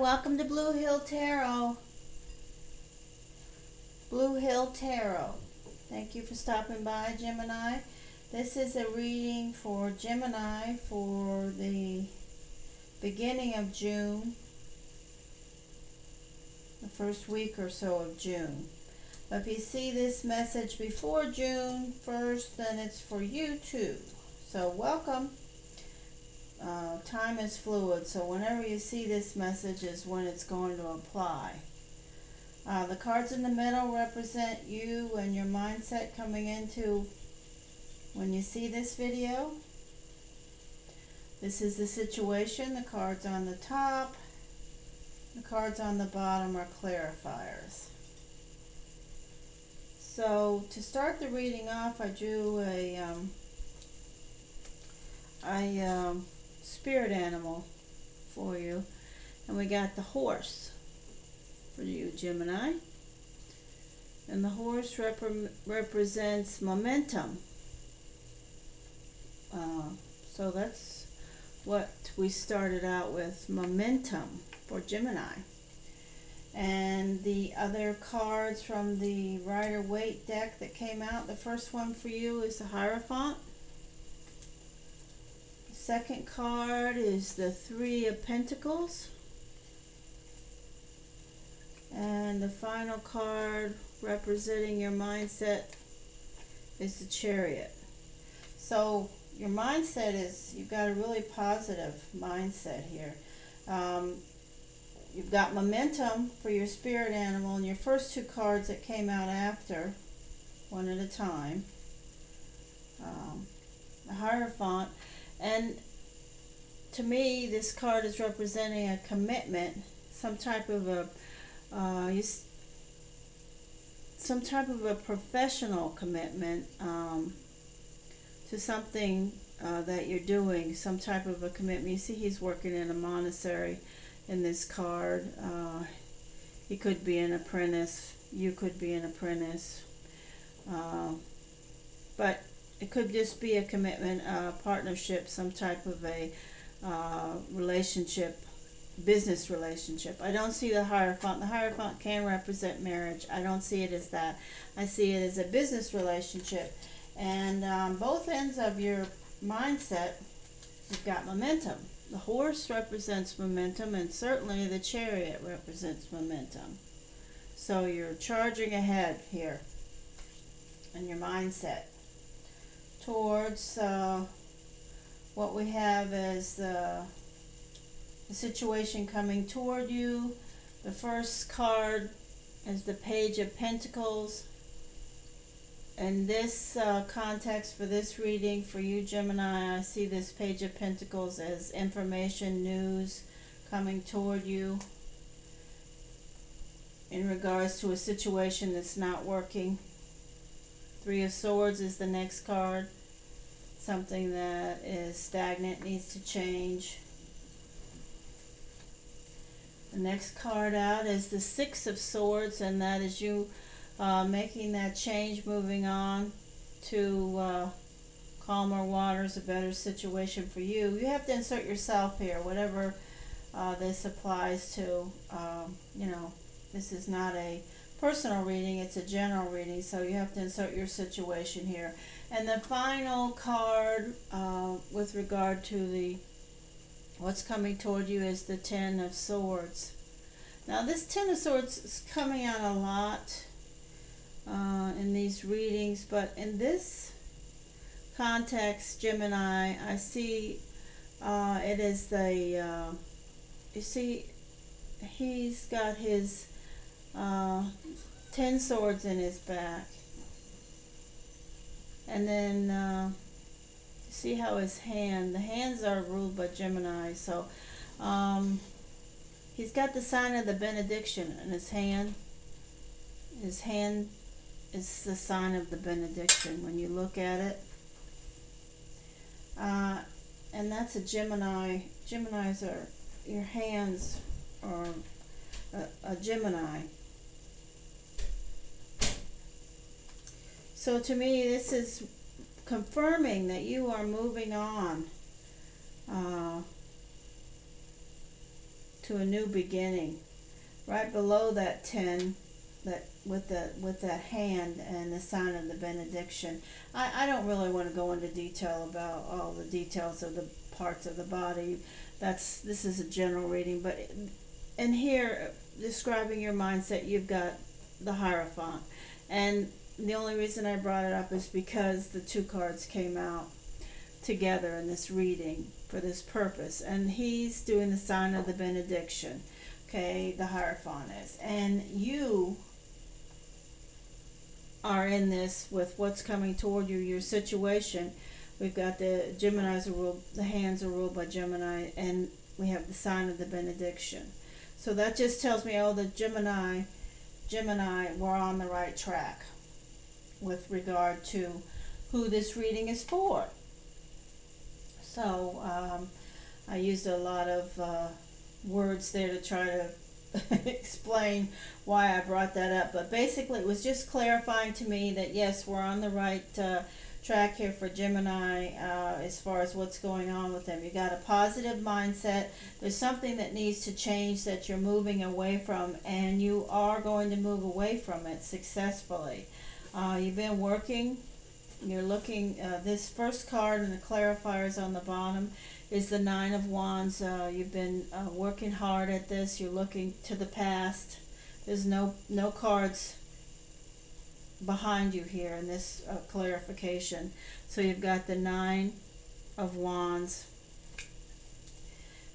welcome to Blue Hill Tarot. Blue Hill Tarot. Thank you for stopping by, Gemini. This is a reading for Gemini for the beginning of June, the first week or so of June. But if you see this message before June 1st, then it's for you too. So welcome. Time is fluid, so whenever you see this message is when it's going to apply. The cards in the middle represent you and your mindset coming into when you see this video. This is the situation. The cards on the top, the cards on the bottom are clarifiers. So to start the reading off, I drew a spirit animal for you, and we got the horse for you, Gemini, and the horse represents momentum. So that's what we started out with, momentum for Gemini. And the other cards from the Rider-Waite deck that came out, the first one for you is the Hierophant. Second card is the Three of Pentacles, and the final card representing your mindset is the Chariot. So your mindset is, you've got a really positive mindset here. You've got momentum for your spirit animal, and your first two cards that came out after, one at a time, the Hierophant. And to me, this card is representing a commitment, some type of a professional commitment to something that you're doing, some type of a commitment. You see, he's working in a monastery in this card. He could be an apprentice. You could be an apprentice. But it could just be a commitment, a partnership, some type of a relationship, business relationship. I don't see the Hierophant. The Hierophant can represent marriage. I don't see it as that. I see it as a business relationship. And both ends of your mindset, you've got momentum. The horse represents momentum, and certainly the Chariot represents momentum. So you're charging ahead here in your mindset towards what we have is the situation coming toward you. The first card is the Page of Pentacles. In this context for this reading for you, Gemini, I see this Page of Pentacles as information, news coming toward you in regards to a situation that's not working. Three of Swords is the next card. Something that is stagnant, needs to change. The next card out is the Six of Swords, and that is you making that change, moving on to calmer waters, a better situation for you. You have to insert yourself here, whatever this applies to. You know, this is not a personal reading, it's a general reading, so you have to insert your situation here. And the final card with regard to the what's coming toward you is the Ten of Swords. Now this Ten of Swords is coming out a lot in these readings, but in this context, Gemini, I see it is the you see, he's got his 10 swords in his back, and then see how his the hands are ruled by Gemini, so he's got the sign of the benediction in his hand. His hand is the sign of the benediction when you look at it, and that's a Gemini. Geminis are, your hands are a Gemini. So to me, this is confirming that you are moving on to a new beginning. Right below that 10, that with that hand and the sign of the benediction. I don't really want to go into detail about all the details of the parts of the body. This is a general reading, but in here, describing your mindset, you've got the Hierophant. And the only reason I brought it up is because the two cards came out together in this reading for this purpose. And he's doing the sign of the benediction. Okay, the Hierophant is. And you are in this with what's coming toward you, your situation. We've got the Geminis are ruled, the hands are ruled by Gemini, and we have the sign of the benediction. So that just tells me, oh, the Gemini, we're on the right track with regard to who this reading is for. So I used a lot of words there to try to explain why I brought that up, but basically it was just clarifying to me that yes, we're on the right track here for Gemini as far as what's going on with them. You got a positive mindset. There's something that needs to change that you're moving away from, and you are going to move away from it successfully. You've been working. You're looking, this first card and the clarifiers on the bottom is the Nine of Wands. You've been working hard at this. You're looking to the past. There's no cards behind you here in this clarification. So you've got the Nine of Wands.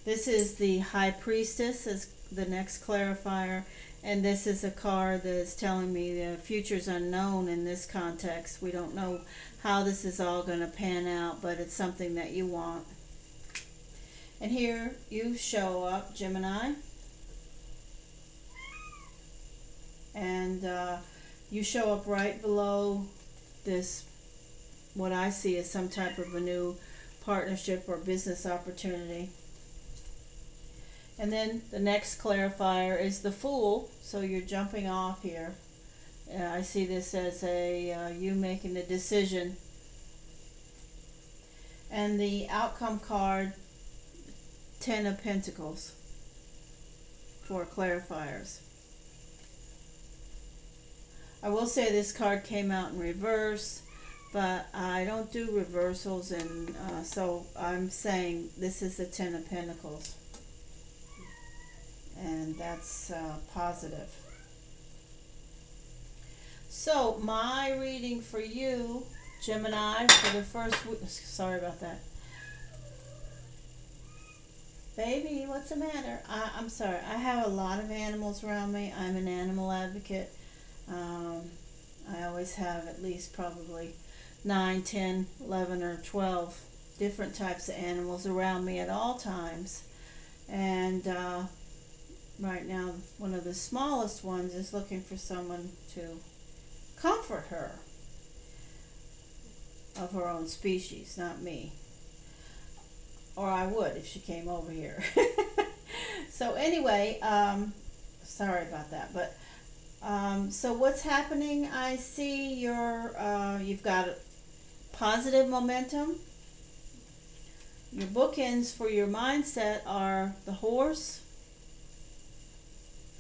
This is the High Priestess as the next clarifier. And this is a card that is telling me the future's unknown in this context. We don't know how this is all going to pan out, but it's something that you want. And here you show up, Gemini. And you show up right below this, what I see as some type of a new partnership or business opportunity. And then the next clarifier is the Fool, so you're jumping off here. I see this as a you making a decision. And the outcome card, Ten of Pentacles for clarifiers. I will say this card came out in reverse, but I don't do reversals, and so I'm saying this is the Ten of Pentacles. And that's positive. So my reading for you, Gemini, for the first week, sorry about that. Baby, what's the matter? I'm sorry. I have a lot of animals around me. I'm an animal advocate. I always have at least probably 9, 10, 11, or 12 different types of animals around me at all times. And right now, one of the smallest ones is looking for someone to comfort her of her own species, not me. Or I would if she came over here. So anyway, sorry about that. But so what's happening? I see you've got positive momentum. Your bookends for your mindset are the horse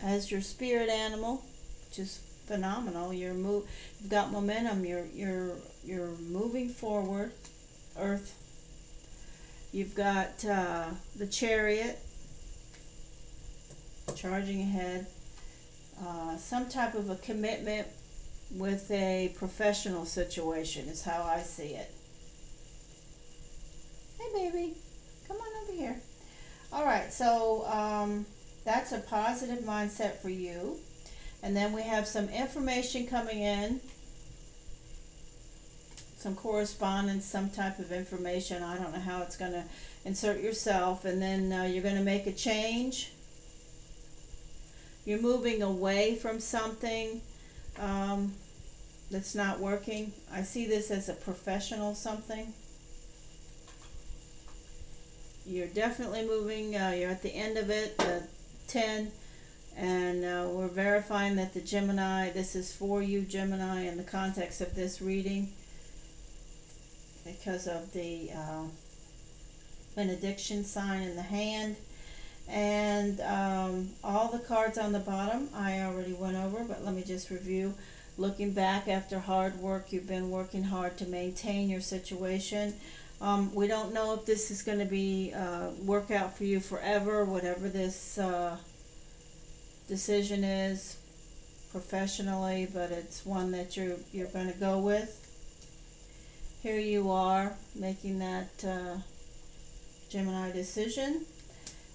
as your spirit animal, which is phenomenal. You've got momentum. You're moving forward. Earth. You've got the Chariot, charging ahead. Some type of a commitment with a professional situation is how I see it. Hey, baby, come on over here. All right, so that's a positive mindset for you. And then we have some information coming in, some correspondence, some type of information. I don't know how it's going to insert yourself. And then you're going to make a change. You're moving away from something that's not working. I see this as a professional something. You're definitely moving. You're at the end of it, 10. And we're verifying that the Gemini, this is for you, Gemini, in the context of this reading, because of the benediction sign in the hand. And all the cards on the bottom I already went over, but let me just review. Looking back after hard work, you've been working hard to maintain your situation. We don't know if this is going to be work out for you forever, whatever this decision is professionally, but it's one that you're going to go with. Here you are making that Gemini decision.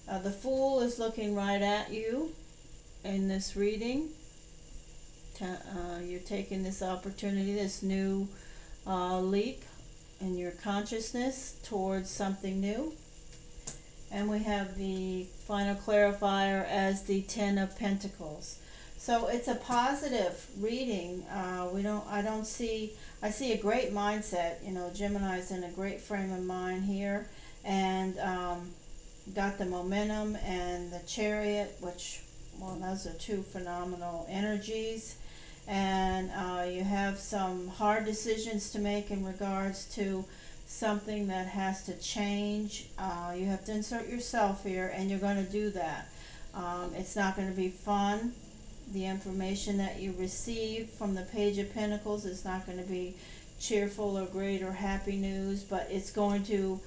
The Fool is looking right at you in this reading. You're taking this opportunity, this new leap in your consciousness towards something new. And we have the final clarifier as the Ten of Pentacles. So it's a positive reading. I see a great mindset. You know, Gemini's in a great frame of mind here, and got the momentum and the Chariot, which, well, those are two phenomenal energies. And you have some hard decisions to make in regards to something that has to change. You have to insert yourself here, and you're going to do that. It's not going to be fun. The information that you receive from the Page of Pentacles is not going to be cheerful or great or happy news, but it's going to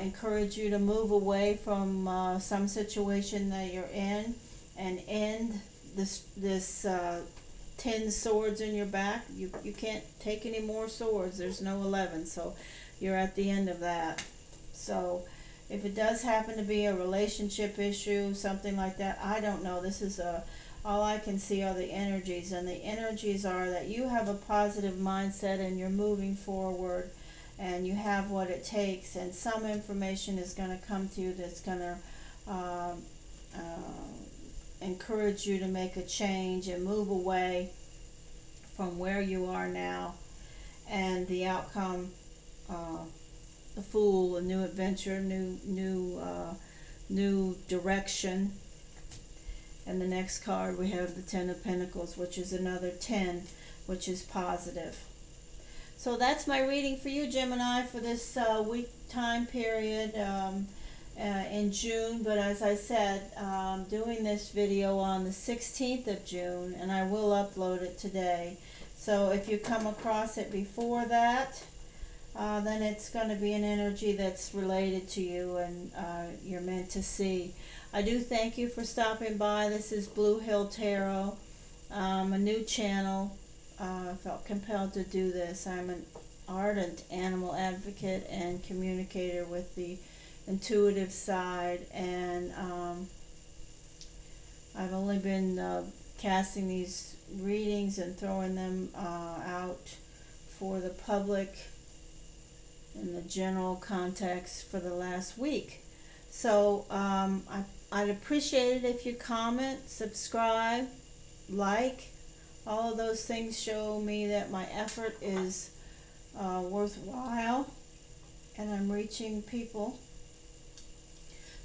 encourage you to move away from some situation that you're in and end this 10 swords in your back. You can't take any more swords. There's no 11, so you're at the end of that. So if it does happen to be a relationship issue, something like that, I don't know. This is all I can see are the energies, and the energies are that you have a positive mindset and you're moving forward and you have what it takes, and some information is going to come to you that's going to encourage you to make a change and move away from where you are now. And the outcome, the Fool, a new adventure, new direction. And the next card we have the Ten of Pentacles, which is another 10, which is positive. So that's my reading for you, Gemini, for this week time period in June. But as I said, doing this video on the 16th of June, and I will upload it today. So if you come across it before that, then it's going to be an energy that's related to you and you're meant to see. I do thank you for stopping by. This is Blue Hill Tarot, a new channel. I felt compelled to do this. I'm an ardent animal advocate and communicator with the intuitive side, and I've only been casting these readings and throwing them out for the public in the general context for the last week. So I'd appreciate it if you comment, subscribe, like. All of those things show me that my effort is worthwhile and I'm reaching people.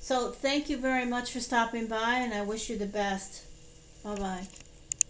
So thank you very much for stopping by, and I wish you the best. Bye-bye.